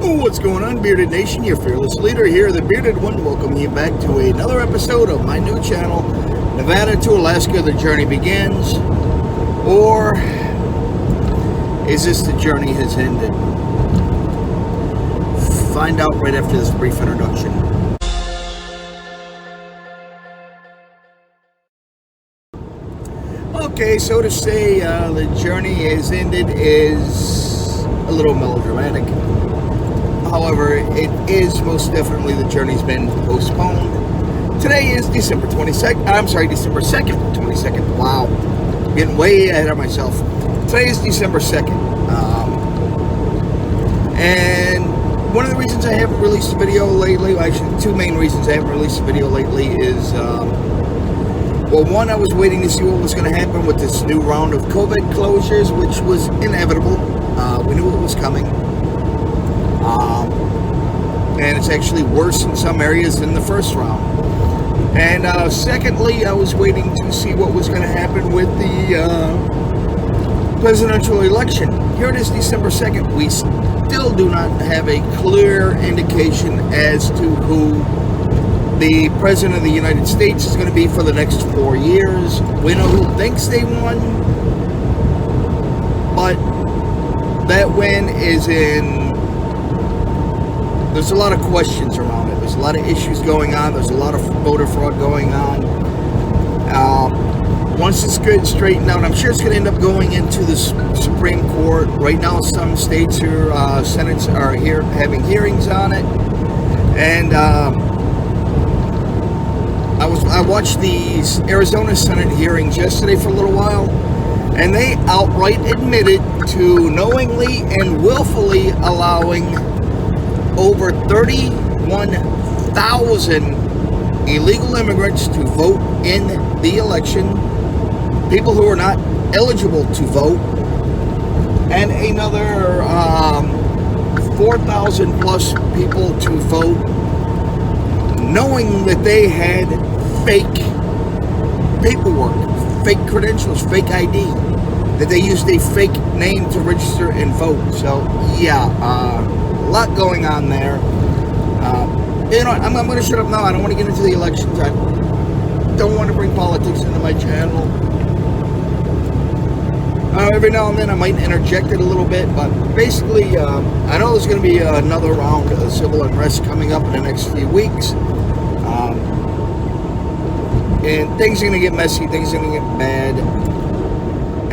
What's going on, Bearded Nation? Your fearless leader here, the Bearded One, welcoming you back to another episode of my new channel, Nevada to Alaska, the journey begins. Or is this the journey has ended? Find out right after this brief introduction. Okay, so to say the journey has ended is a little melodramatic. However, it is most definitely the journey's been postponed. Today is December 2nd, 22nd. Wow, getting way ahead of myself. Today is December 2nd. And one of the reasons I haven't released a video lately, actually two main reasons I haven't released a video lately is, well, one, I was waiting to see what was going to happen with this new round of COVID closures, which was inevitable. We knew it was coming. And it's actually worse in some areas than the first round. And secondly, I was waiting to see what was going to happen with the presidential election. Here it is, December 2nd. We still do not have a clear indication as to who the President of the United States is going to be for the next 4 years. We know who thinks they won, but that win is in... There's a lot of questions around it. There's a lot of issues going on. There's a lot of voter fraud going on. Once it's good straightened out, I'm sure it's going to end up going into the Supreme Court. Right now, some states or senates are here having hearings on it. And I watched these Arizona Senate hearings yesterday for a little while, and they outright admitted to knowingly and willfully allowing over 31,000 illegal immigrants to vote in the election, people who are not eligible to vote, and another 4,000 plus people to vote, knowing that they had fake paperwork, fake credentials, fake ID, that they used a fake name to register and vote. So yeah, a lot going on there. You know, I'm going to shut up now. I don't want to get into the elections. I don't want to bring politics into my channel. Every now and then I might interject it a little bit, but basically, I know there's going to be another round of civil unrest coming up in the next few weeks. And things are going to get messy, things are going to get bad,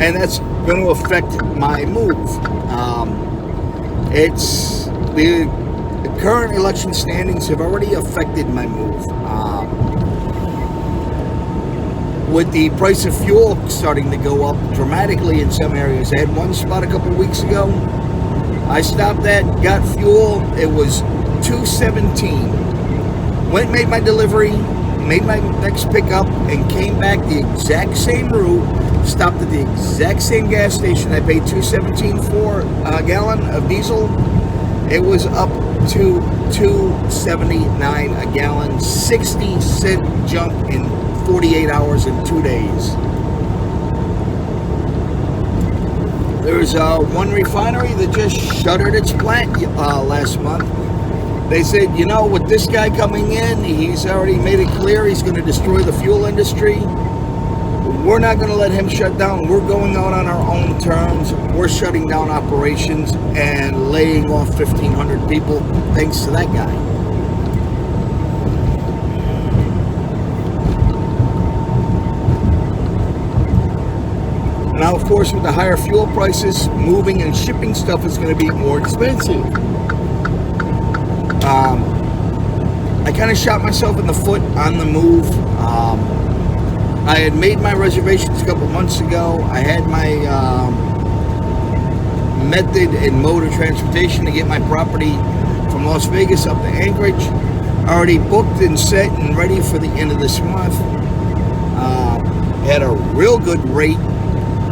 and that's going to affect my move. The current election standings have already affected my move. With the price of fuel starting to go up dramatically in some areas. I had one spot a couple weeks ago. I stopped that, got fuel. It was $2.17. Went, made my delivery, made my next pickup, and came back the exact same route. Stopped at the exact same gas station. I paid $2.17 for a gallon of diesel. It was up to $2.79 a gallon, 60-cent jump in 48 hours and 2 days. There's one refinery that just shuttered its plant last month. They said, you know, with this guy coming in, he's already made it clear he's going to destroy the fuel industry. We're not going to let him shut down. We're going out on our own terms. We're shutting down operations and laying off 1,500 people thanks to that guy. Now, of course, with the higher fuel prices, moving and shipping stuff is going to be more expensive. I kind of shot myself in the foot on the move. I had made my reservations a couple months ago. I had my method and mode of transportation to get my property from Las Vegas up to Anchorage already booked and set and ready for the end of this month. Had a real good rate,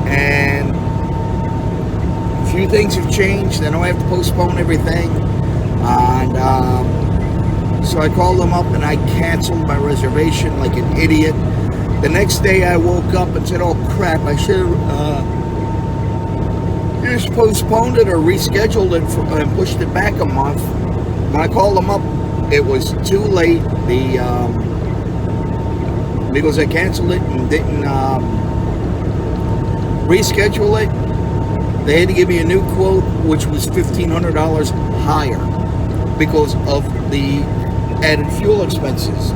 and a few things have changed. I know I have to postpone everything, and so I called them up and I canceled my reservation like an idiot. The next day I woke up and said, oh crap, I should have You just postponed it or rescheduled it and pushed it back a month. When I called them up, it was too late. Because I canceled it and didn't reschedule it, they had to give me a new quote, which was $1,500 higher because of the added fuel expenses.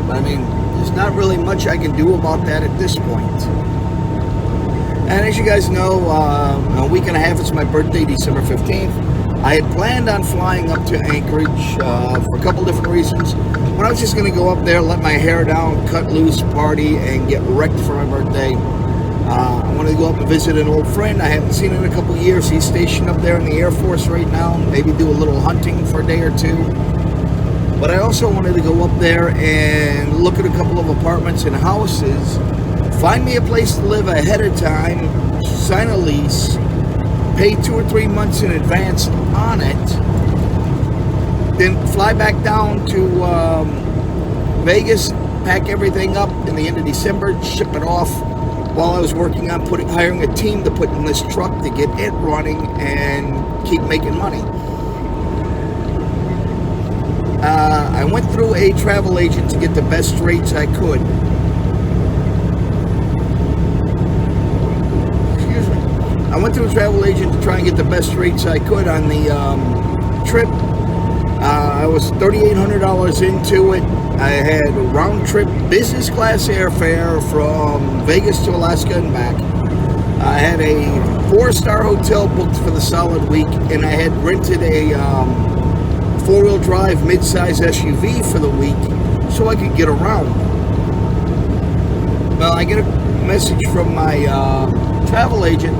But I mean, there's not really much I can do about that at this point. And as you guys know, a week and a half, it's my birthday, December 15th. I had planned on flying up to Anchorage for a couple different reasons. But I was just going to go up there, let my hair down, cut loose, party, and get wrecked for my birthday. I wanted to go up and visit an old friend I haven't seen in a couple years. He's stationed up there in the Air Force right now. Maybe do a little hunting for a day or two. But I also wanted to go up there and look at a couple of apartments and houses, find me a place to live ahead of time, sign a lease, pay 2 or 3 months in advance on it, then fly back down to Vegas, pack everything up in the end of December, ship it off while I was working on hiring a team to put in this truck to get it running and keep making money. I went through a travel agent to get the best rates I could. I went to a travel agent to try and get the best rates I could on the trip. I was $3,800 into it. I had a round trip business class airfare from Vegas to Alaska and back. I had a 4-star hotel booked for the solid week, and I had rented a 4-wheel drive mid-size SUV for the week so I could get around. Well, I get a message from my travel agent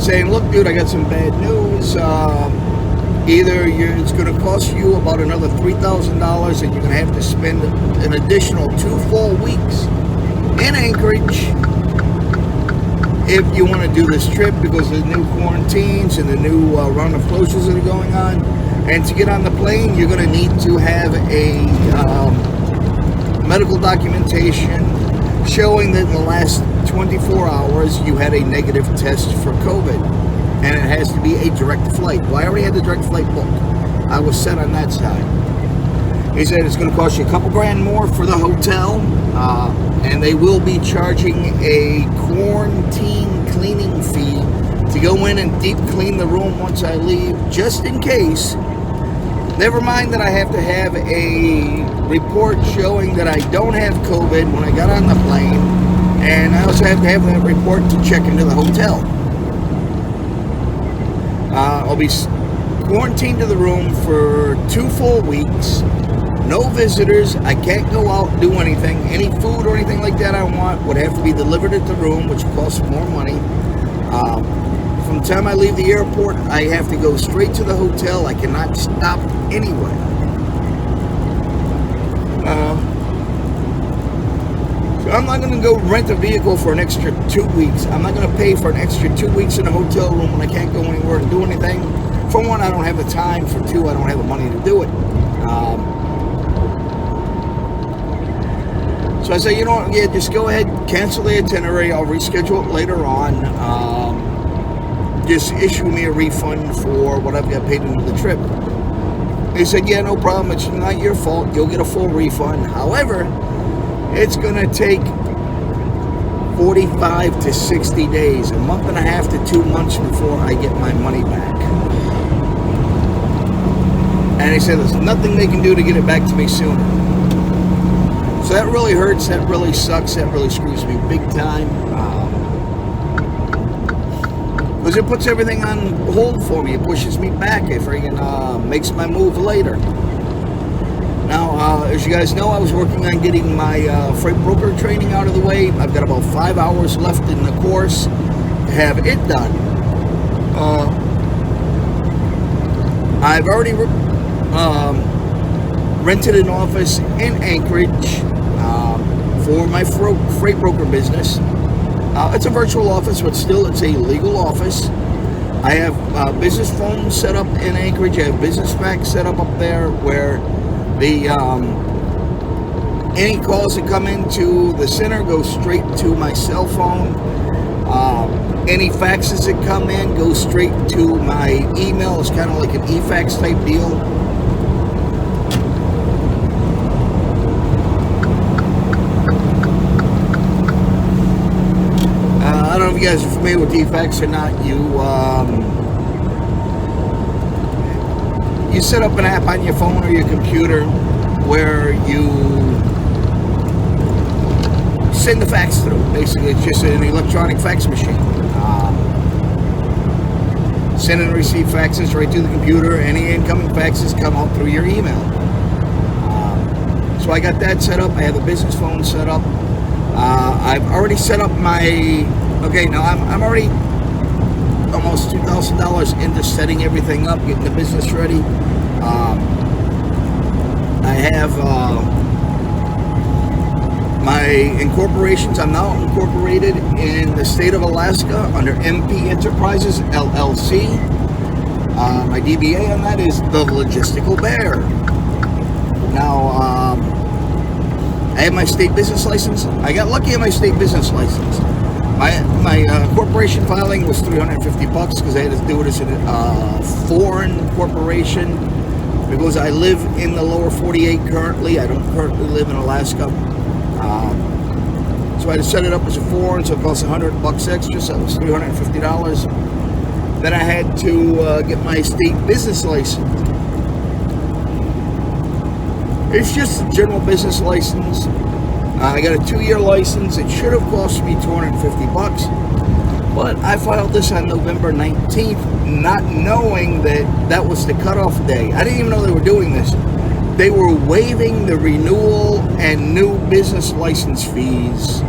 saying, look, dude, I got some bad news. Either it's going to cost you about another $3,000 and you're going to have to spend an additional 2 full weeks in Anchorage if you want to do this trip because of the new quarantines and the new round of closures that are going on. And to get on the plane, you're going to need to have a medical documentation showing that in the last 24 hours you had a negative test for COVID, and it has to be a direct flight. Well, I already had the direct flight booked. I was set on that side. He said it's going to cost you a couple grand more for the hotel, and they will be charging a quarantine cleaning fee to go in and deep clean the room once I leave, just in case. Never mind that I have to have a report showing that I don't have COVID when I got on the plane, and I also have to have that report to check into the hotel. I'll be quarantined to the room for 2 full weeks. No visitors. I can't go out and do anything. Any food or anything like that I want would have to be delivered at the room, which costs more money. From the time I leave the airport, I have to go straight to the hotel. I cannot stop anywhere. So I'm not going to go rent a vehicle for an extra 2 weeks. I'm not going to pay for an extra 2 weeks in a hotel room when I can't go anywhere and do anything. For one, I don't have the time. For two, I don't have the money to do it. So I say, you know what, yeah, just go ahead, cancel the itinerary. I'll reschedule it later on. Just issue me a refund for what I've got paid into the trip. They said, yeah, no problem. It's not your fault. You'll get a full refund. However, it's going to take 45 to 60 days, a month and a half to 2 months before I get my money back. And they said there's nothing they can do to get it back to me sooner. So that really hurts. That really sucks. That really screws me big time. Because it puts everything on hold for me. It pushes me back. It freaking makes my move later. Now, as you guys know, I was working on getting my freight broker training out of the way. I've got about 5 hours left in the course to have it done. I've already rented an office in Anchorage for my freight broker business. It's a virtual office, but still it's a legal office. I have business phones set up in Anchorage. I have business fax set up there where the Any calls that come into the center go straight to my cell phone. Any faxes that come in go straight to my email. It's kind of like an e-fax type deal. I don't know if you guys are familiar with e-fax or not. You set up an app on your phone or your computer where you send the fax through. Basically, it's just an electronic fax machine. Send and receive faxes right to the computer. Any incoming faxes come out through your email. So I got that set up. I have a business phone set up. I've already set up my... Okay, now I'm already almost $2,000 into setting everything up, getting the business ready. I have my incorporations. I'm now incorporated in the state of Alaska under MP Enterprises, LLC. My DBA on that is the Logistical Bear. Now, I have my state business license. I got lucky on my state business license. My corporation filing was $350 because I had to do it as a foreign corporation because I live in the lower 48 currently. I don't currently live in Alaska. So I had to set it up as a foreign, so it cost $100 extra, so it was $350. Then I had to get my state business license. It's just a general business license. I got a 2-year license. It should have cost me $250, but I filed this on November 19th, not knowing that was the cutoff day. I didn't even know they were doing this. They were waiving the renewal and new business license fees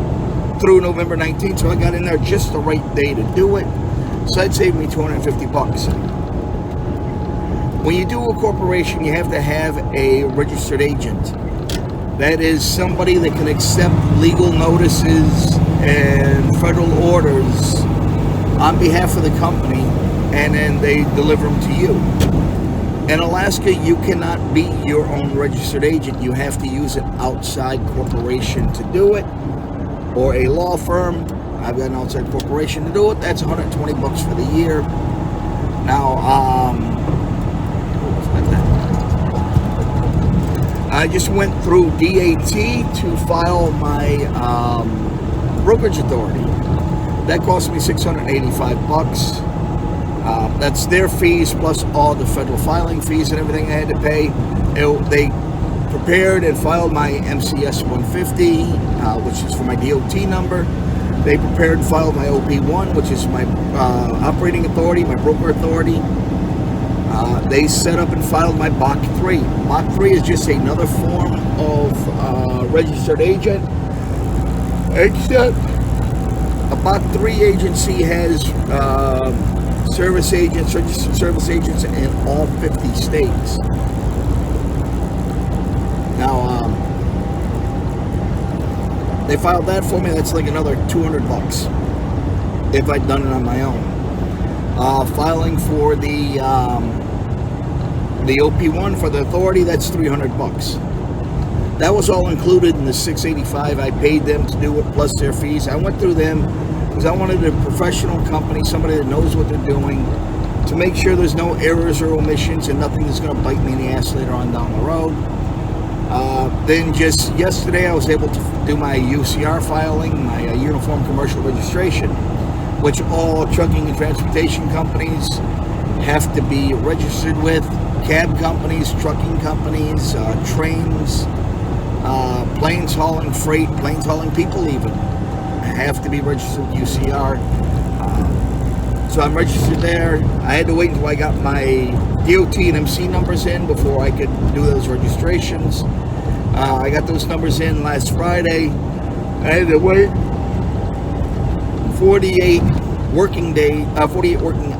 through November 19th, so I got in there just the right day to do it. So that saved me $250. When you do a corporation, you have to have a registered agent. That is somebody that can accept legal notices and federal orders on behalf of the company, and then they deliver them to you. In Alaska, you cannot be your own registered agent. You have to use an outside corporation to do it, or a law firm. I've got an outside corporation to do it. That's $120 for the year. Now, I just went through DAT to file my brokerage authority. That cost me $685. That's their fees plus all the federal filing fees and everything I had to pay. They prepared and filed my MCS 150, which is for my DOT number. They prepared and filed my OP1, which is my operating authority, my broker authority. They set up and filed my BOC 3. BOC 3 is just another form of registered agent, except a BOC 3 agency has service agents, registered service agents in all 50 states. Now, they filed that for me. That's like another $200 if I'd done it on my own. Filing for the OP1 for the authority, that's $300. That was all included in the $685 I paid them to do it, plus their fees. I went through them because I wanted a professional company, somebody that knows what they're doing, to make sure there's no errors or omissions and nothing that's going to bite me in the ass later on down the road. Then just yesterday I was able to do my UCR filing, my Uniform Commercial Registration, which all trucking and transportation companies have to be registered with. Cab companies, trucking companies, trains, planes hauling freight, planes hauling people even, have to be registered with UCR. So I'm registered there. I had to wait until I got my DOT and MC numbers in before I could do those registrations. I got those numbers in last Friday. I had to wait 48 working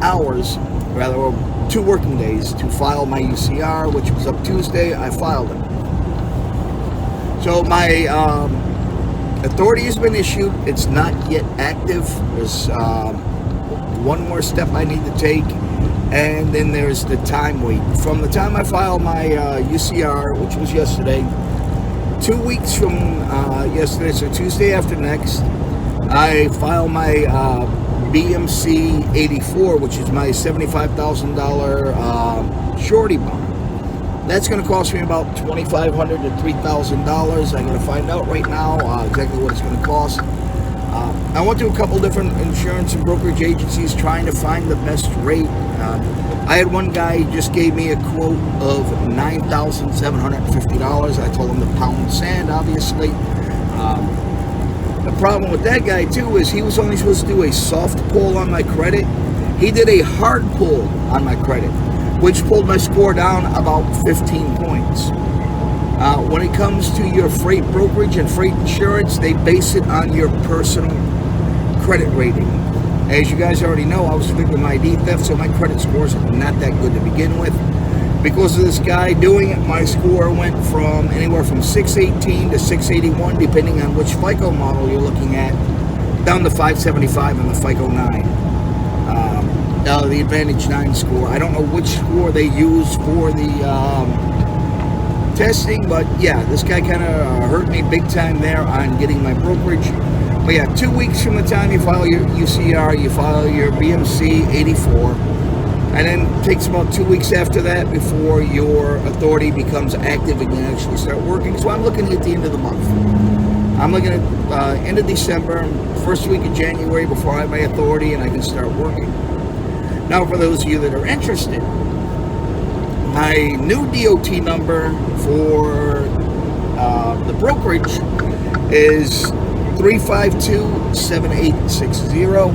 hours, rather, or 2 working days to file my UCR, which was up Tuesday. I filed it. So my authority has been issued. It's not yet active. There's one more step I need to take, and then there's the time wait. From the time I filed my UCR, which was yesterday, 2 weeks from yesterday, so Tuesday after next, I file my BMC 84, which is my $75,000 surety bond. That's going to cost me about $2,500 to $3,000. I'm going to find out right now exactly what it's going to cost. I went to a couple different insurance and brokerage agencies trying to find the best rate. I had one guy just gave me a quote of $9,750. I told him to pound sand, obviously. The problem with that guy, too, is he was only supposed to do a soft pull on my credit. He did a hard pull on my credit, which pulled my score down about 15 points. When it comes to your freight brokerage and freight insurance, they base it on your personal credit rating. As you guys already know, I was a victim of ID theft, so my credit scores are not that good to begin with. Because of this guy doing it, my score went from anywhere from 618 to 681, depending on which FICO model you're looking at, down to 575 on the FICO 9. The Advantage 9 score. I don't know which score they use for the testing, but yeah, this guy kind of hurt me big time there on getting my brokerage. But yeah, 2 weeks from the time you file your UCR, you file your BMC 84, and then it takes about 2 weeks after that before your authority becomes active and you actually start working. So I'm looking at the end of the month. I'm looking at end of December, first week of January before I have my authority and I can start working. Now, for those of you that are interested, my new DOT number for the brokerage is 352-7860,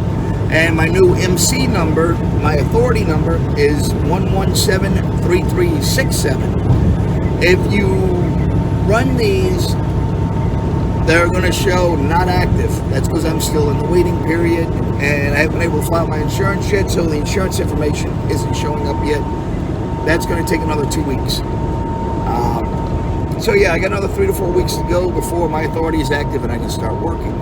and my new MC number, my authority number, is 117-3367. If you run these, they're going to show not active. That's because I'm still in the waiting period, and I haven't been able to file my insurance yet, so the insurance information isn't showing up yet. That's going to take another 2 weeks. So yeah, I got another 3 to 4 weeks to go before my authority is active and I can start working.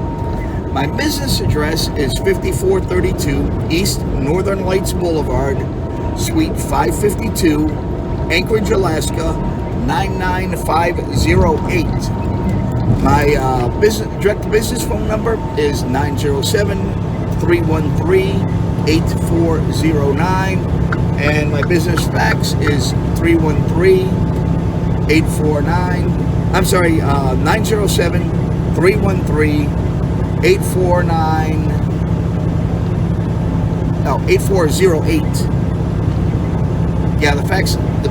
My business address is 5432 East Northern Lights Boulevard, Suite 552, Anchorage, Alaska, 99508. My direct business phone number is 907-313-8409, and my business fax is 8408. Yeah, the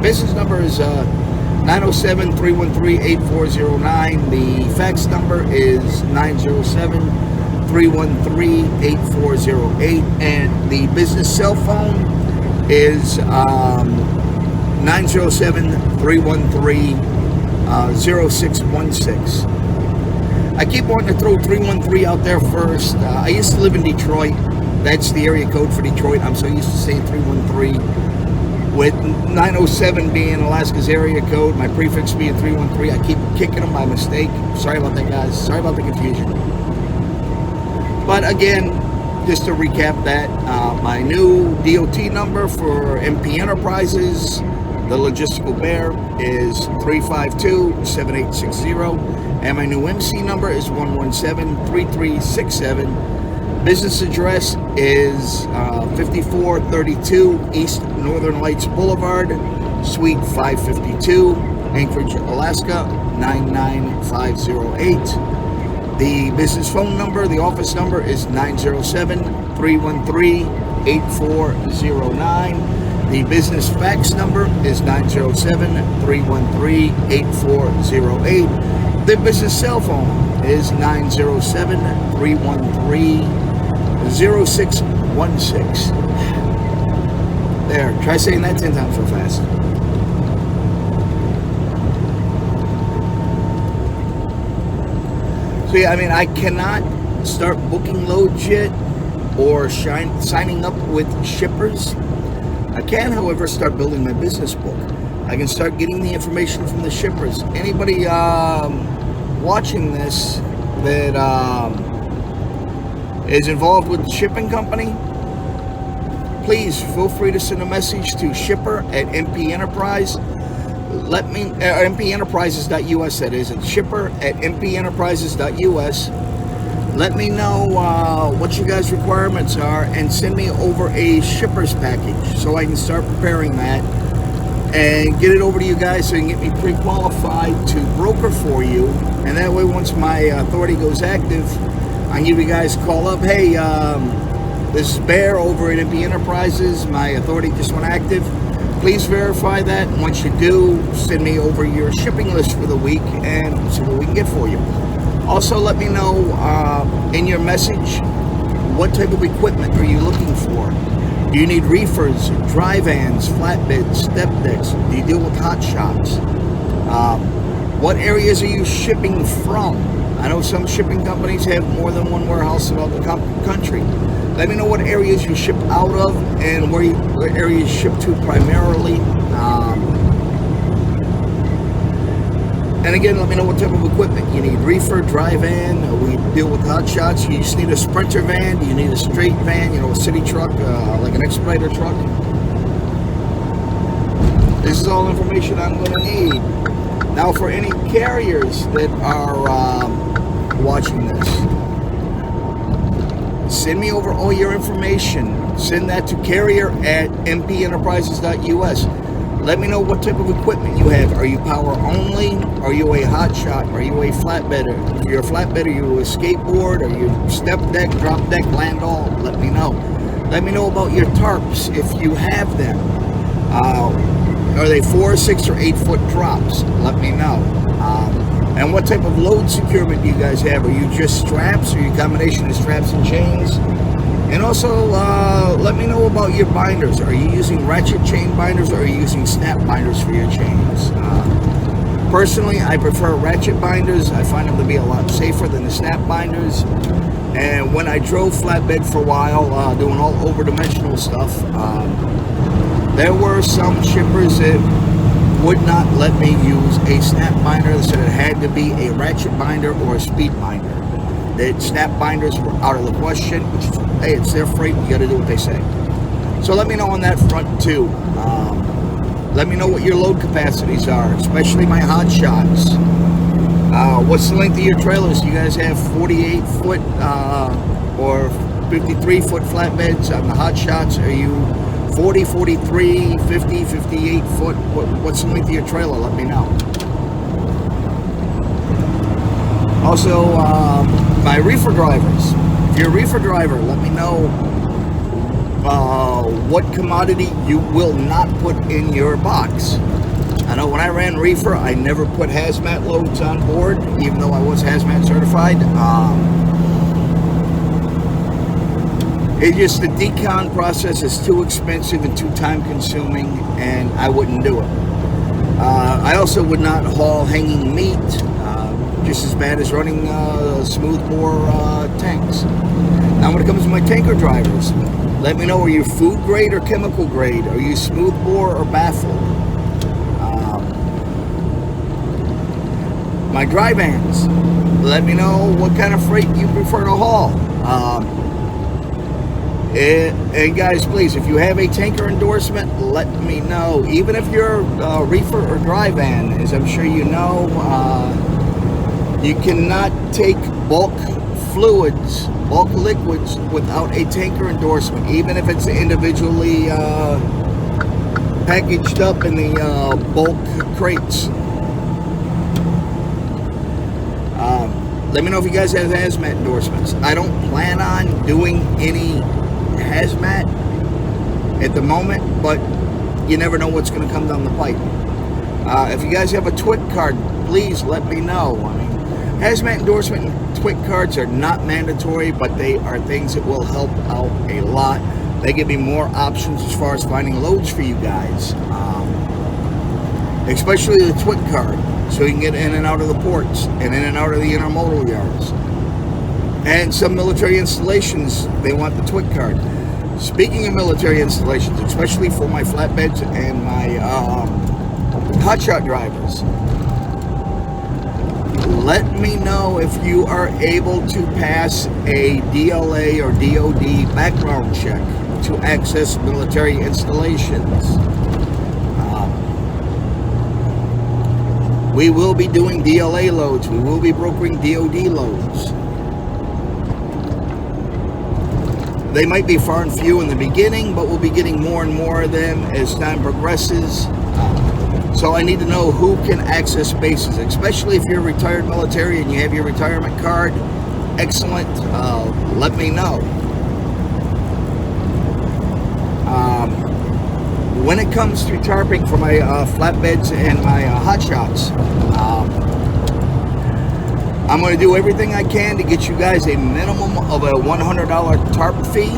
business number is 907-313-8409. The fax number is 907-313-8408, and the business cell phone is 907-313-0616. I keep wanting to throw 313 out there first. I used to live in Detroit. That's the area code for Detroit. I'm so used to saying 313. With 907 being Alaska's area code, my prefix being 313, I keep kicking them by mistake. Sorry about that, guys. Sorry about the confusion. But again, just to recap that, my new DOT number for MP Enterprises, the logistical bear, is 352-7860, and my new MC number is 117-3367. Business address is 5432 East Northern Lights Boulevard, Suite 552, Anchorage, Alaska, 99508. The business phone number, the office number, is 907-313-8409. The business fax number is 907-313-8408. The business cell phone is 907-313-0616. There, try saying that 10 times real fast. So yeah, I mean, I cannot start booking loads yet or signing up with shippers. I can, however, start building my business book. I can start getting the information from the shippers. Anybody watching this that is involved with the shipping company, please feel free to send a message to shipper@MP Enterprise. let me, mpenterprises.us, that is, it's shipper at mpenterprises.us. Let me know what you guys' requirements are and send me over a shipper's package so I can start preparing that and get it over to you guys so you can get me pre-qualified to broker for you. And that way, once my authority goes active, I can give you guys a call up. Hey, this is Bear over at MP Enterprises. My authority just went active. Please verify that. And once you do, send me over your shipping list for the week and see what we can get for you. Also, let me know in your message what type of equipment are you looking for. Do you need reefers, dry vans, flatbeds, step decks? Do you deal with hot shots? What areas are you shipping from? I know some shipping companies have more than one warehouse throughout the country. Let me know what areas you ship out of and where areas you ship to primarily. And again, let me know what type of equipment you need. Reefer, dry van, we deal with hot shots. You just need a Sprinter van. Do you need a straight van, a city truck, like an Expediter truck? This is all information I'm going to need. Now, for any carriers that are watching this, send me over all your information. Send that to carrier at mpenterprises.us. Let me know what type of equipment you have. Are you power only? Are you a hot shot? Are you a flatbedder? If you're a flatbedder, are you a skateboard? Are you step deck, drop deck, land all? Let me know. Let me know about your tarps if you have them. Are they 4, 6, or 8 foot drops? Let me know. And what type of load securement do you guys have? Are you just straps? Are you a combination of straps and chains? And also, let me know about your binders. Are you using ratchet chain binders or are you using snap binders for your chains? Personally, I prefer ratchet binders. I find them to be a lot safer than the snap binders. And when I drove flatbed for a while, doing all over-dimensional stuff, there were some shippers that would not let me use a snap binder. They said it had to be a ratchet binder or a speed binder. The snap binders were out of the question, which is, hey, it's their freight, you got to do what they say. So let me know on that front too. Let me know what your load capacities are, especially my hot shots. What's the length of your trailers? You guys have 48 foot or 53 foot flatbeds on the hot shots? Are you 40, 43, 50, 58 foot? What's the length of your trailer? Let me know. Also, my reefer drivers. If you're a reefer driver, let me know what commodity you will not put in your box. I know when I ran reefer, I never put hazmat loads on board, even though I was hazmat certified. It's just the decon process is too expensive and too time consuming, and I wouldn't do it. I also would not haul hanging meat, just as bad as running smoothbore tanks. Now when it comes to my tanker drivers, let me know, are you food grade or chemical grade? Are you smoothbore or baffled? My dry vans, let me know what kind of freight you prefer to haul. And guys, please, if you have a tanker endorsement, let me know. Even if you're a reefer or dry van, as I'm sure you know, you cannot take bulk fluids, bulk liquids without a tanker endorsement, even if it's individually packaged up in the bulk crates. Let me know if you guys have hazmat endorsements. I don't plan on doing any hazmat at the moment, but you never know what's going to come down the pipe. If you guys have a TWIC card, please let me know. I mean, hazmat endorsement and TWIC cards are not mandatory, but they are things that will help out a lot. They give me more options as far as finding loads for you guys, especially the TWIC card, so you can get in and out of the ports and in and out of the intermodal yards. And some military installations, they want the TWIC card. Speaking of military installations, especially for my flatbeds and my hotshot drivers, let me know if you are able to pass a DLA or DOD background check to access military installations. We will be doing DLA loads. We will be brokering DOD loads. They might be far and few in the beginning, but we'll be getting more and more of them as time progresses. So I need to know who can access spaces, especially if you're retired military and you have your retirement card. Excellent. Let me know. When it comes to tarping for my flatbeds and my hot shots, I'm going to do everything I can to get you guys a minimum of a $100 tarp fee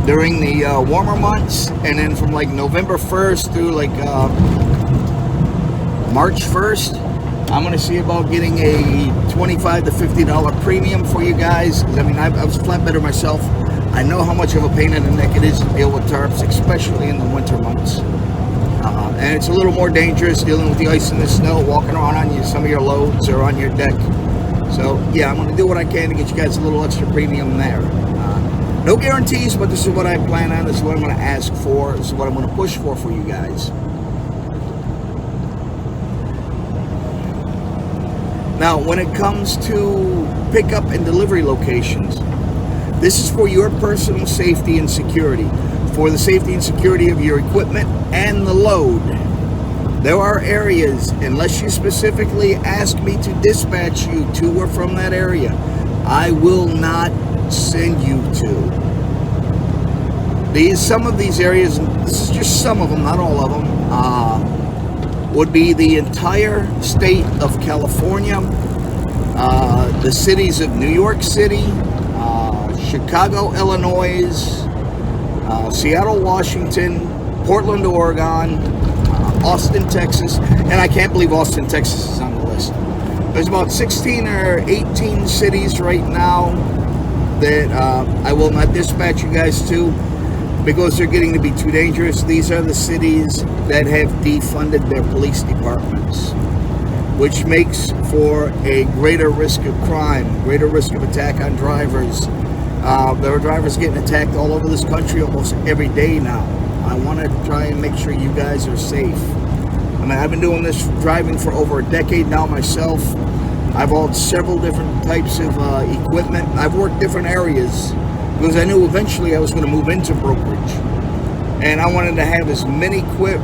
during the warmer months, and then from like November 1st through like March 1st, I'm going to see about getting a $25 to $50 premium for you guys. I mean, I was a flatbedder myself. I know how much of a pain in the neck it is to deal with tarps, especially in the winter months. And it's a little more dangerous dealing with the ice and the snow, walking around on some of your loads or on your deck. So, yeah, I'm going to do what I can to get you guys a little extra premium there. No guarantees, but this is what I plan on. This is what I'm going to ask for. This is what I'm going to push for you guys. Now, when it comes to pickup and delivery locations, this is for your personal safety and security, for the safety and security of your equipment and the load. There are areas, unless you specifically ask me to dispatch you to or from that area, I will not send you to. Some of these areas, this is just some of them, not all of them, would be the entire state of California, the cities of New York City, Chicago, Illinois, Seattle, Washington, Portland, Oregon, Austin, Texas, and I can't believe Austin, Texas is on the list. There's about 16 or 18 cities right now that I will not dispatch you guys to because they're getting to be too dangerous. These are the cities that have defunded their police departments, which makes for a greater risk of crime, greater risk of attack on drivers. There are drivers getting attacked all over this country almost every day now. I want to try and make sure you guys are safe. I mean, I've been doing this driving for over a decade now myself. I've hauled several different types of equipment. I've worked different areas because I knew eventually I was going to move into brokerage. And I wanted to have as many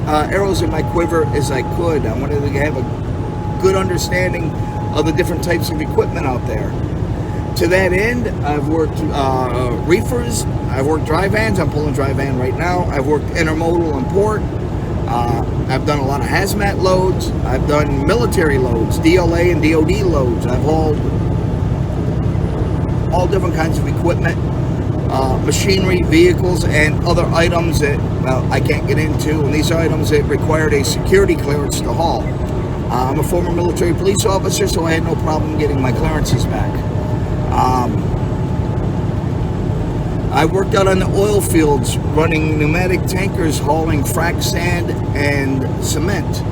arrows in my quiver as I could. I wanted to have a good understanding of the different types of equipment out there. To that end, I've worked reefers, I've worked dry vans. I'm pulling dry van right now. I've worked intermodal and port. I've done a lot of hazmat loads. I've done military loads, DLA and DOD loads. I've hauled all different kinds of equipment, machinery, vehicles, and other items that I can't get into. And these are items that required a security clearance to haul. I'm a former military police officer, so I had no problem getting my clearances back. I worked out on the oil fields running pneumatic tankers hauling frac sand and cement.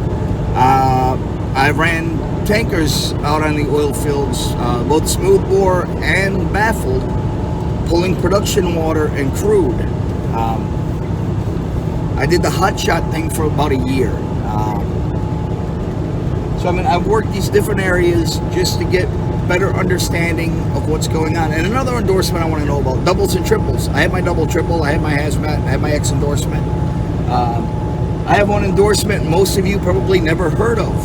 I ran tankers out on the oil fields, both smoothbore and baffled, pulling production water and crude. I did the hot shot thing for about a year. So I mean, I've worked these different areas just to get better understanding of what's going on. And another endorsement I want to know about, doubles and triples. I have my double, triple, I have my hazmat, I have my X endorsement. I have one endorsement most of you probably never heard of,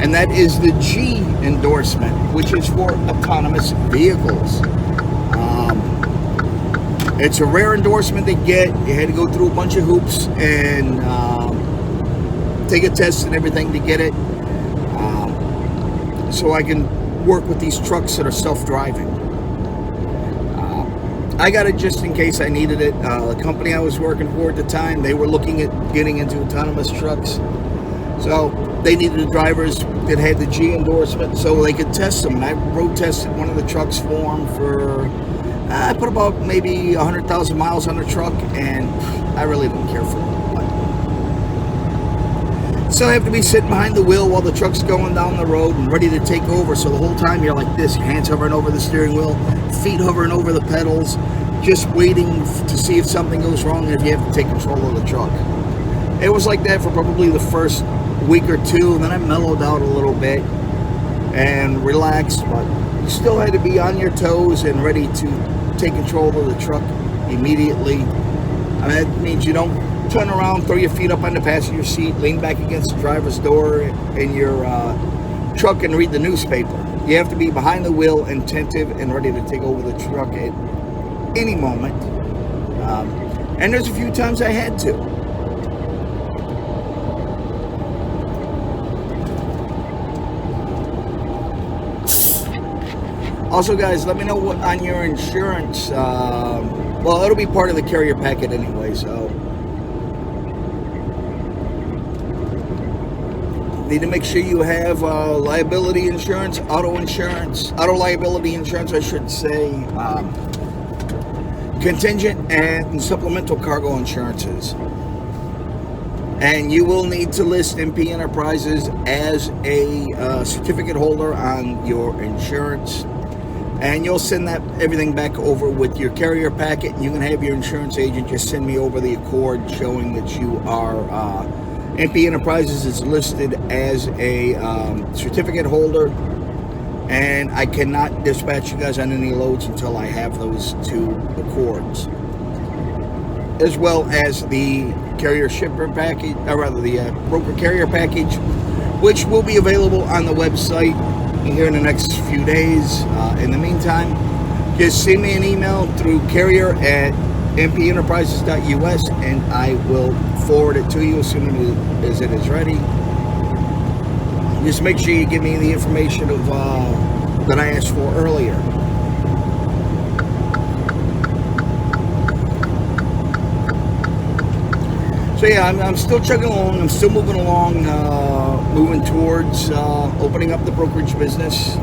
and that is the G endorsement, which is for autonomous vehicles. It's a rare endorsement to get. You had to go through a bunch of hoops and take a test and everything to get it, so I can work with these trucks that are self-driving. I got it just in case I needed it. The company I was working for at the time, they were looking at getting into autonomous trucks, so they needed drivers that had the G endorsement so they could test them. And I road tested one of the trucks for them for I put about maybe 100,000 miles on the truck, and I really didn't care for it. So I have to be sitting behind the wheel while the truck's going down the road and ready to take over. So the whole time you're like this, your hands hovering over the steering wheel, feet hovering over the pedals, just waiting to see if something goes wrong and if you have to take control of the truck. It was like that for probably the first week or two, and then I mellowed out a little bit and relaxed, but you still had to be on your toes and ready to take control of the truck immediately. I mean, that means you don't turn around, throw your feet up on the passenger seat, lean back against the driver's door in your truck and read the newspaper. You have to be behind the wheel, attentive, and ready to take over the truck at any moment. And there's a few times I had to. Also, guys, let me know what on your insurance. Well, it'll be part of the carrier packet anyway, so need to make sure you have liability insurance, auto liability insurance, I should say, contingent and supplemental cargo insurances. And you will need to list MP Enterprises as a certificate holder on your insurance. And you'll send everything back over with your carrier packet. And you can have your insurance agent just send me over the accord showing that you are MP Enterprises is listed as a certificate holder. And I cannot dispatch you guys on any loads until I have those two accords, as well as the carrier shipper package, or rather the broker carrier package, which will be available on the website here in the next few days. In the meantime, just send me an email through carrier@mpenterprises.us and I will forward it to you as soon as it is ready. Just make sure you give me the information of that I asked for earlier. So yeah, I'm still chugging along. I'm still moving along, moving towards opening up the brokerage business.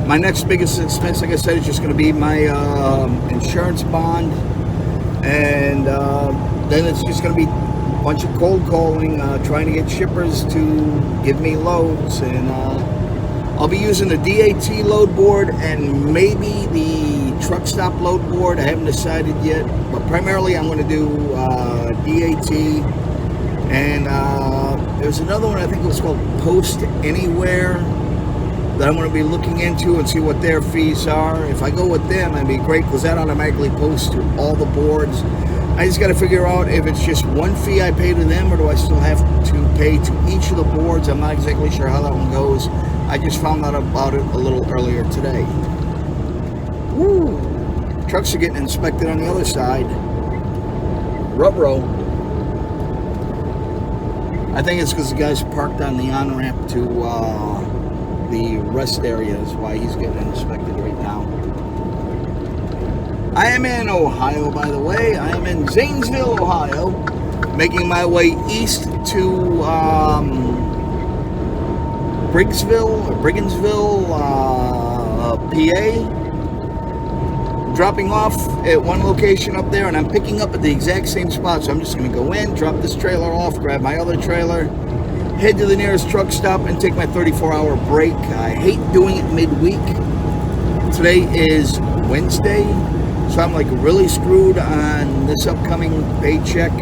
My next biggest expense, like I said, is just going to be my insurance bond, and then it's just going to be a bunch of cold calling, trying to get shippers to give me loads, and I'll be using the DAT load board and maybe the truck stop load board. I haven't decided yet, but primarily I'm going to do DAT, and there's another one, I think it was called Post Anywhere, that I'm going to be looking into and see what their fees are. If I go with them, that'd be great, because that automatically posts to all the boards. I just got to figure out if it's just one fee I pay to them, or do I still have to pay to each of the boards. I'm not exactly sure how that one goes. I just found out about it a little earlier today. Woo! Trucks are getting inspected on the other side. Rub-row. I think it's because the guy's parked on the on-ramp to the rest area is why he's getting inspected right now. I am in Ohio, by the way. I am in Zanesville, Ohio, making my way east to Brigginsville, PA. Dropping off at one location up there, and I'm picking up at the exact same spot. So I'm just going to go in, drop this trailer off, grab my other trailer, head to the nearest truck stop, and take my 34-hour break. I hate doing it midweek. Today is Wednesday, so I'm like really screwed on this upcoming paycheck.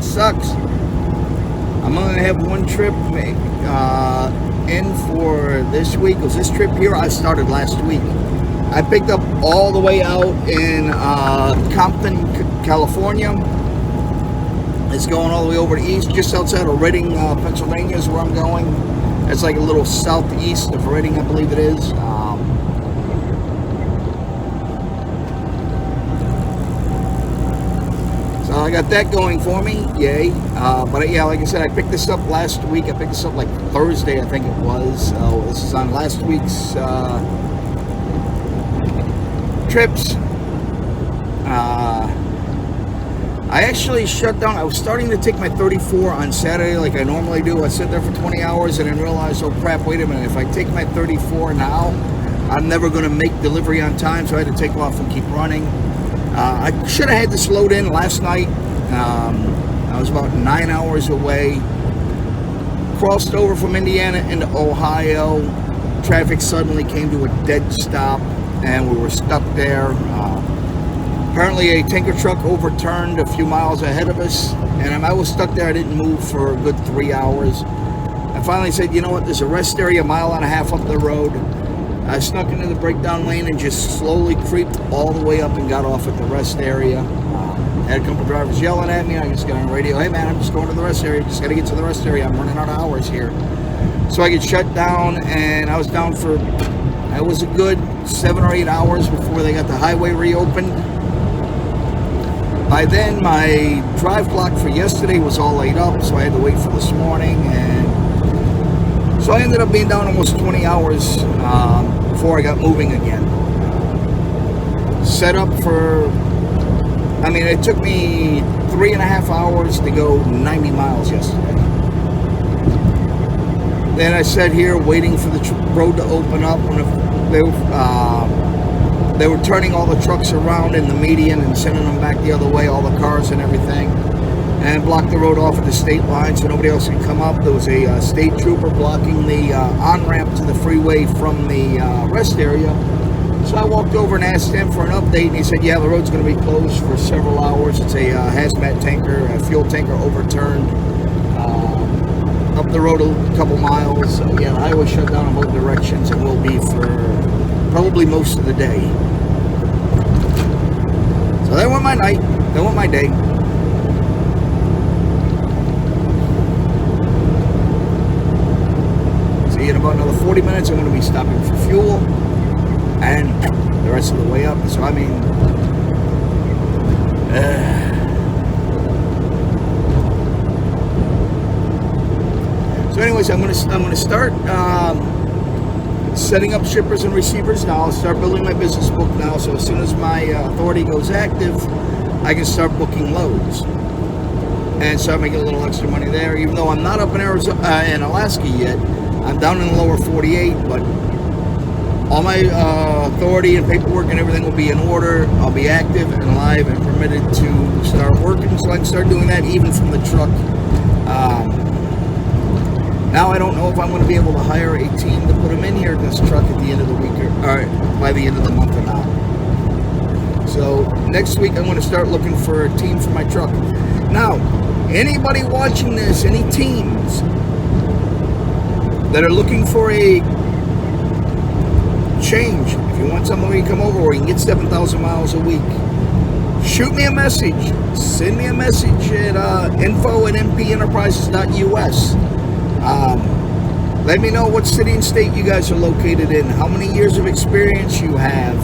Sucks. I'm going to have one trip in for this week. Because this trip here I started last week. I picked up all the way out in Compton, California. It's going all the way over to east, just outside of Reading, Pennsylvania is where I'm going. It's like a little southeast of Reading, I believe it is. So I got that going for me, yay. But yeah, like I said, I picked this up last week. I picked this up like Thursday, I think it was. So this is on last week's trips. I actually shut down. I was starting to take my 34 on Saturday like I normally do. I sit there for 20 hours and then realized, oh crap, wait a minute. If I take my 34 now, I'm never going to make delivery on time, so I had to take off and keep running. I should have had this load in last night. I was about 9 hours away. Crossed over from Indiana into Ohio. Traffic suddenly came to a dead stop, and we were stuck there. Apparently a tanker truck overturned a few miles ahead of us, and I was stuck there. I didn't move for a good 3 hours. I finally said, you know what, there's a rest area a mile and a half up the road. I snuck into the breakdown lane and just slowly creeped all the way up and got off at the rest area. Had a couple drivers yelling at me. I just got on the radio, hey man, I'm just going to the rest area. Just got to get to the rest area. I'm running out of hours here. So I get shut down, and I was down for, it was a good 7 or 8 hours before they got the highway reopened. By then, my drive clock for yesterday was all laid up, so I had to wait for this morning, and so I ended up being down almost 20 hours before I got moving again. Set up for, I mean, it took me 3.5 hours to go 90 miles yesterday. Then I sat here waiting for the road to open up when they were turning all the trucks around in the median and sending them back the other way, all the cars and everything, and blocked the road off at the state line so nobody else could come up. There was a state trooper blocking the on-ramp to the freeway from the rest area. So I walked over and asked him for an update, and he said, yeah, the road's going to be closed for several hours. It's a hazmat tanker, a fuel tanker overturned up the road a couple miles. So yeah, the highway shut down in both directions and will be for probably most of the day. So that went my night, that went my day. See, in about another 40 minutes, I'm going to be stopping for fuel and the rest of the way up. So I mean, so anyways, I'm gonna start setting up shippers and receivers now. I'll start building my business book now, so as soon as my authority goes active, I can start booking loads and start making a little extra money there. Even though I'm not up in Arizona, in Alaska yet, I'm down in the lower 48, but all my authority and paperwork and everything will be in order. I'll be active and live and permitted to start working, so I can start doing that even from the truck. Now I don't know if I'm going to be able to hire a team to put them in here in this truck at the end of the week or by the end of the month or not. So next week I'm going to start looking for a team for my truck. Now, anybody watching this, any teams that are looking for a change, if you want somebody to come over where you can get 7,000 miles a week, shoot me a message. Send me a message at info@mpenterprises.us. Let me know what city and state you guys are located in, how many years of experience you have,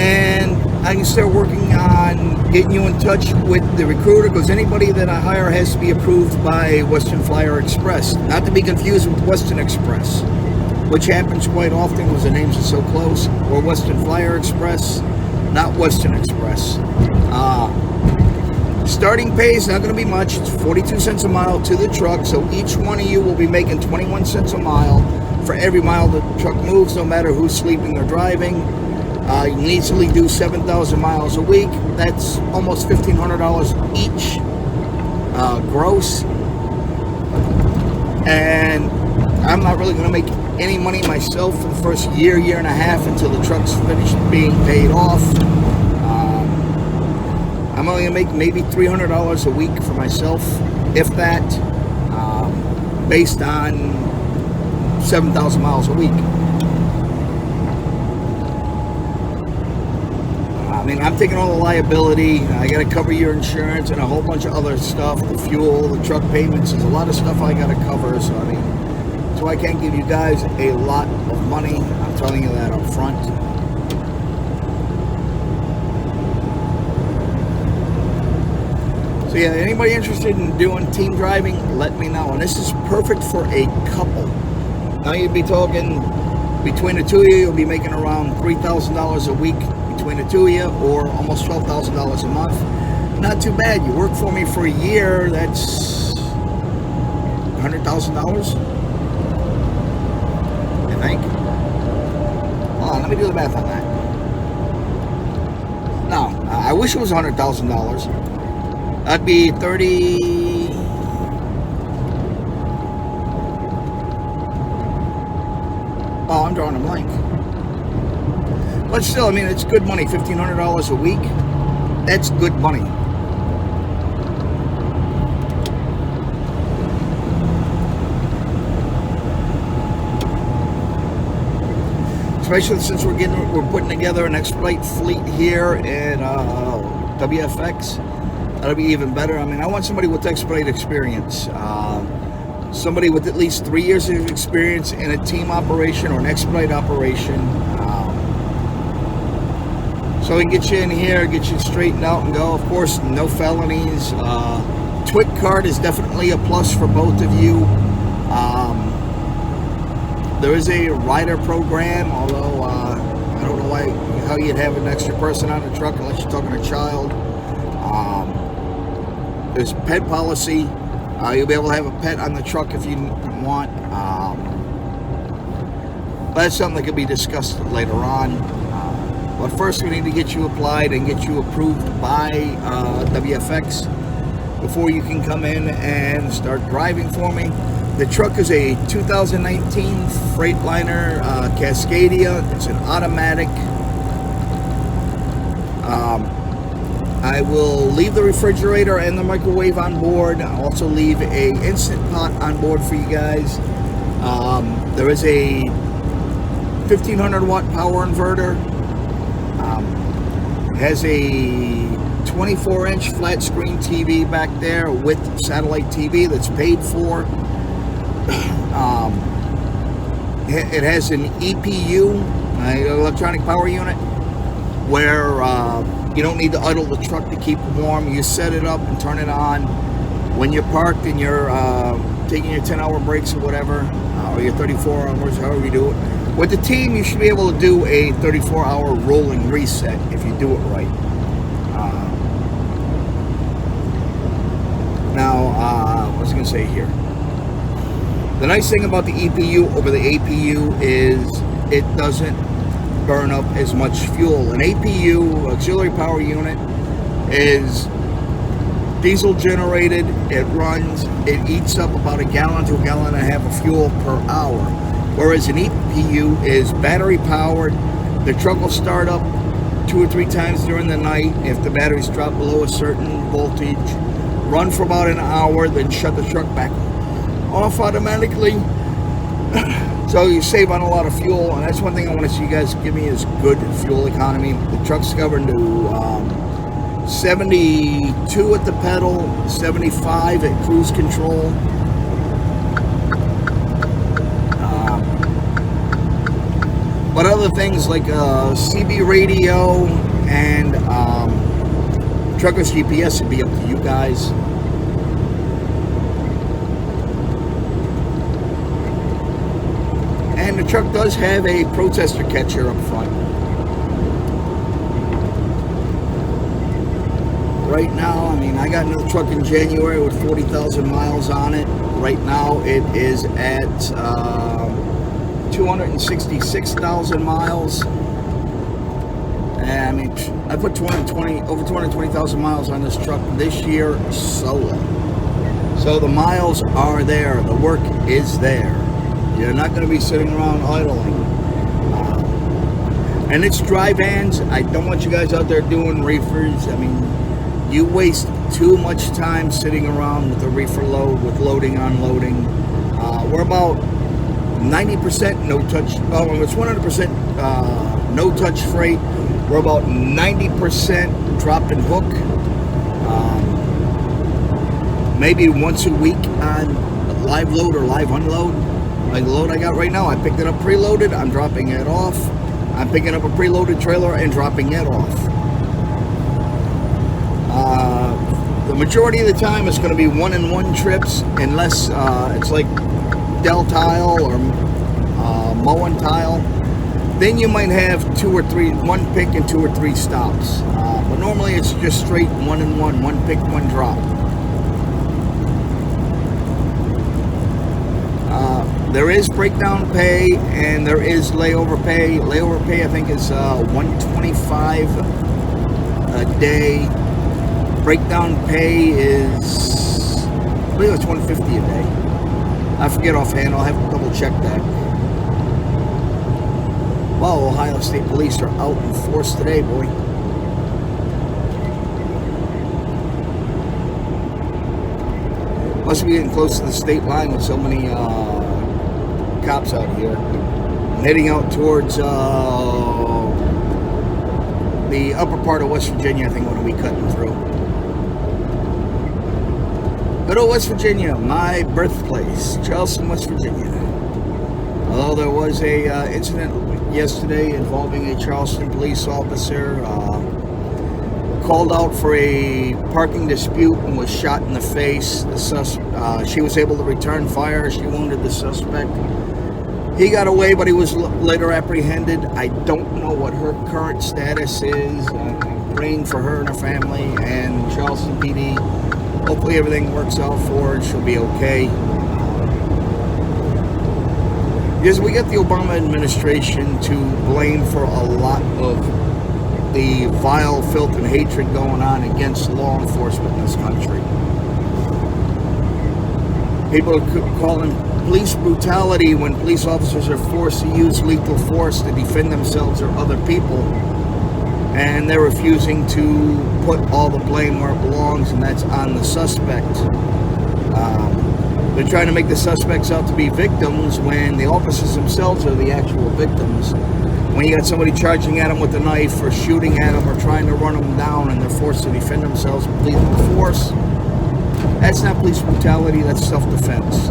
and I can start working on getting you in touch with the recruiter, because anybody that I hire has to be approved by Western Flyer Express, not to be confused with Western Express, which happens quite often because the names are so close, or Western Flyer Express, not Western Express. Starting pay is not going to be much. It's 42 cents a mile to the truck, so each one of you will be making 21 cents a mile for every mile the truck moves, no matter who's sleeping or driving. You can easily do 7,000 miles a week. That's almost $1,500 each gross. And I'm not really going to make any money myself for the first year, year and a half until the truck's finished being paid off. I'm only going to make maybe $300 a week for myself, if that, based on 7,000 miles a week. I mean, I'm taking all the liability. I got to cover your insurance and a whole bunch of other stuff, the fuel, the truck payments. There's a lot of stuff I got to cover, so I mean, so I can't give you guys a lot of money. I'm telling you that up front. So yeah, anybody interested in doing team driving, let me know. And this is perfect for a couple. Now you'd be talking, between the two of you, you'll be making around $3,000 a week between the two of you, or almost $12,000 a month. Not too bad. You work for me for a year, that's $100,000, I think. Hold on, let me do the math on that. No, I wish it was $100,000. That'd be 30. Oh, I'm drawing a blank. But still, I mean, it's good money. $1,500 a week. That's good money. Especially since we're putting together an expedite fleet here in WFX. That'll be even better. I mean, I want somebody with expedite experience. Somebody with at least 3 years of experience in a team operation or an expedite operation. So we can get you in here, get you straightened out and go. Of course, no felonies. TWIC card is definitely a plus for both of you. There is a rider program, although I don't know how you'd have an extra person on the truck unless you're talking a child. There's pet policy. You'll be able to have a pet on the truck if you want. That's something that could be discussed later on. But first we need to get you applied and get you approved by WFX before you can come in and start driving for me. The truck is a 2019 Freightliner Cascadia. It's an automatic. I will leave the refrigerator and the microwave on board. I'll also leave a Instant Pot on board for you guys. There is a 1500 watt power inverter. Has a 24-inch flat screen TV back there with satellite TV that's paid for. It has an EPU, electronic power unit, where you don't need to idle the truck to keep it warm. You set it up and turn it on when you're parked and you're taking your 10-hour breaks or whatever, or your 34 hours, however you do it. With the team, you should be able to do a 34-hour rolling reset if you do it right. What was I going to say here? The nice thing about the EPU over the APU is it doesn't burn up as much fuel. An APU, auxiliary power unit, is diesel generated. It eats up about a gallon to a gallon and a half of fuel per hour. Whereas an EPU is battery powered. The truck will start up 2 or 3 times during the night if the batteries drop below a certain voltage, run for about an hour, then shut the truck back off automatically. So you save on a lot of fuel, and that's one thing I want to see you guys give me is good fuel economy. The truck's governed to 72 at the pedal, 75 at cruise control. But other things like CB radio and trucker's GPS would be up to you guys. And the truck does have a protester catcher up front. Right now, I mean, I got into the truck in January with 40,000 miles on it. Right now, it is at 266,000 miles. And I mean, I put over 220,000 miles on this truck this year solo. So the miles are there. The work is there. You're not going to be sitting around idling. And it's dry vans. I don't want you guys out there doing reefers. I mean, you waste too much time sitting around with a reefer load, with loading, unloading. We're about 90% no-touch. Oh, it's 100% no-touch freight. We're about 90% drop and hook. Maybe once a week on live load or live unload. Like the load I got right now, I picked it up preloaded, I'm dropping it off. I'm picking up a preloaded trailer and dropping it off. The majority of the time it's going to be 1-in-1 trips, unless it's like Del Tile or Moen Tile. Then you might have 2 or 3, 1 pick and 2 or 3 stops. But normally it's just straight 1-in-1, 1 pick, 1 drop. There is breakdown pay and there is layover pay. Layover pay I think is $125 a day. Breakdown pay is, I believe it's $150 a day. I forget offhand. I'll have to double check that. Well, Ohio State Police are out in force today, boy. Must be getting close to the state line with so many cops out here. I'm heading out towards the upper part of West Virginia. I think I'm going to be cutting through. Good old West Virginia, my birthplace, Charleston, West Virginia. Although there was a incident yesterday involving a Charleston police officer called out for a parking dispute and was shot in the face. She was able to return fire. She wounded the suspect. He got away, but he was later apprehended. I don't know what her current status is. I'm praying for her and her family and Charleston PD. Hopefully everything works out for her. She'll be okay. Because we got the Obama administration to blame for a lot of the vile filth and hatred going on against law enforcement in this country. People are calling police brutality when police officers are forced to use lethal force to defend themselves or other people, and they're refusing to put all the blame where it belongs, and that's on the suspect. They're trying to make the suspects out to be victims when the officers themselves are the actual victims. When you got somebody charging at them with a knife or shooting at them or trying to run them down and they're forced to defend themselves with lethal force, that's not police brutality, that's self-defense.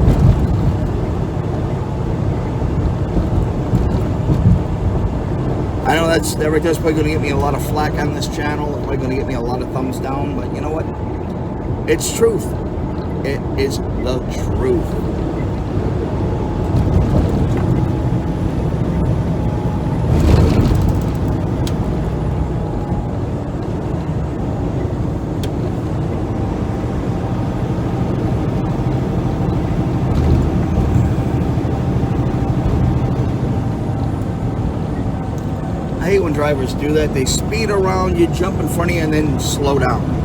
I know that right there's probably going to get me a lot of flack on this channel. It's probably going to get me a lot of thumbs down, but you know what? It's truth. It is the truth. I hate when drivers do that. They speed around you, jump in front of you, and then slow down.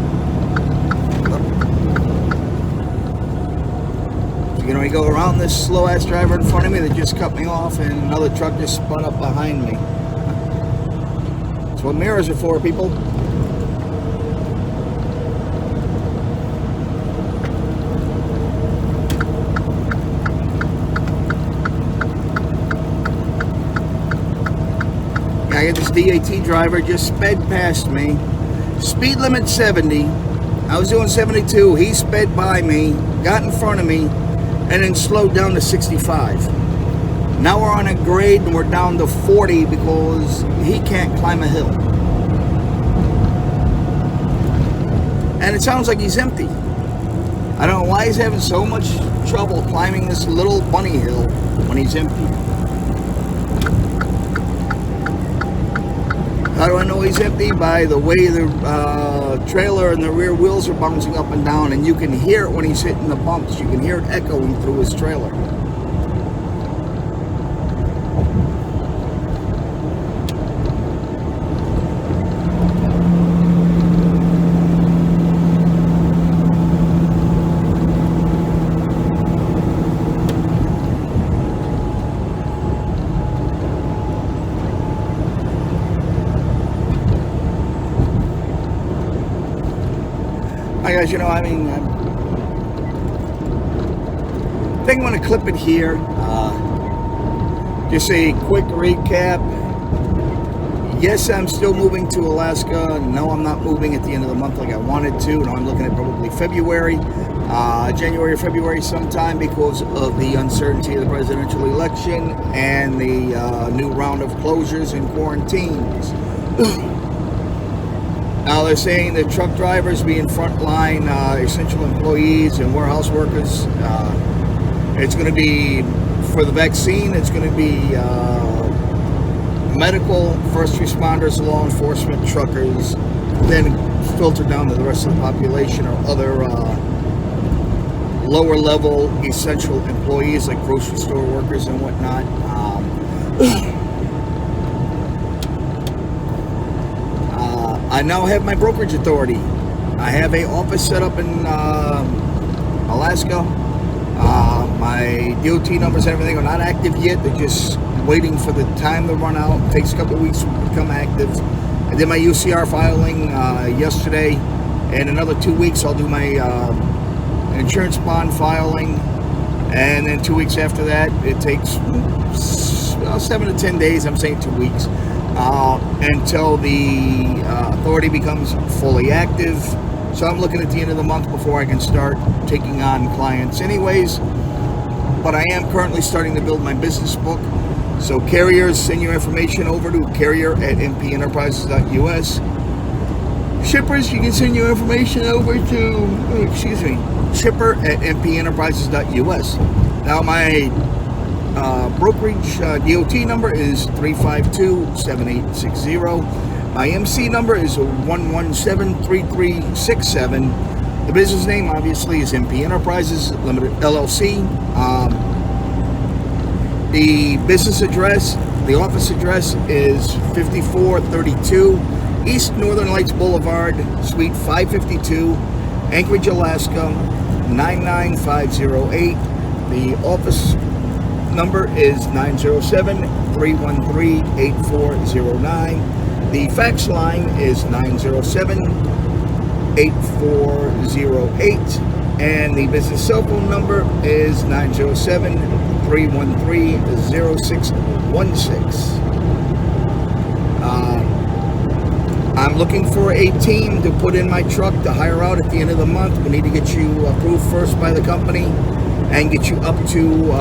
You know, you go around this slow-ass driver in front of me that just cut me off, and another truck just spun up behind me. That's what mirrors are for, people. I got this DAT driver just sped past me. Speed limit 70. I was doing 72. He sped by me, got in front of me, and then slowed down to 65. Now we're on a grade and we're down to 40 because he can't climb a hill. And it sounds like he's empty. I don't know why he's having so much trouble climbing this little bunny hill when he's empty. How do I know he's empty? By the way the trailer and the rear wheels are bouncing up and down, and you can hear it when he's hitting the bumps. You can hear it echoing through his trailer. Guys, you know, I mean, I think I'm going to clip it here. Just a quick recap. Yes, I'm still moving to Alaska. No, I'm not moving at the end of the month like I wanted to. No, I'm looking at probably February, January or February sometime because of the uncertainty of the presidential election and the new round of closures and quarantines. Now they're saying that truck drivers being frontline essential employees and warehouse workers, it's going to be for the vaccine, it's going to be medical, first responders, law enforcement, truckers, then filter down to the rest of the population or other lower level essential employees like grocery store workers and whatnot. I now have my brokerage authority. I have an office set up in Alaska. My DOT numbers and everything are not active yet. They're just waiting for the time to run out. It takes a couple of weeks to become active. I did my UCR filing yesterday. In another 2 weeks, I'll do my insurance bond filing. And then 2 weeks after that, it takes 7 to 10 days, I'm saying 2 weeks, until the authority becomes fully active. So I'm looking at the end of the month before I can start taking on clients anyways. But I am currently starting to build my business book. So carriers, send your information over to carrier@mpenterprises.us. Shippers, you can send your information over to, shipper@mpenterprises.us. Now my brokerage DOT number is 352-7860. My MC number is 117-3367. The business name obviously is MP Enterprises Limited LLC. The business address, the office address is 5432 East Northern Lights Boulevard, Suite 552, Anchorage, Alaska 99508. The office number is 907-313-8409. The fax line is 907-8408. And the business cell phone number is 907-313-0616. I'm looking for a team to put in my truck to hire out at the end of the month. We need to get you approved first by the company and get you up to,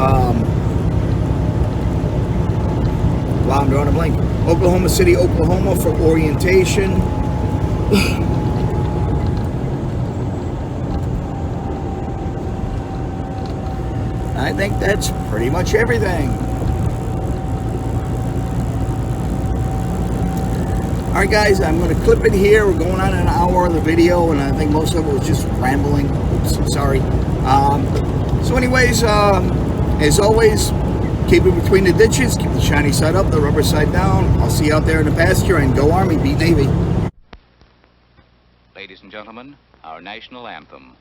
I'm drawing a blank, Oklahoma City, Oklahoma for orientation. I think that's pretty much everything. Alright guys, I'm going to clip it here. We're going on an hour of the video, and I think most of it was just rambling. Oops, sorry. So anyways, as always, keep it between the ditches. Keep the shiny side up, the rubber side down. I'll see you out there in the pasture, and go Army, beat Navy. Ladies and gentlemen, our national anthem.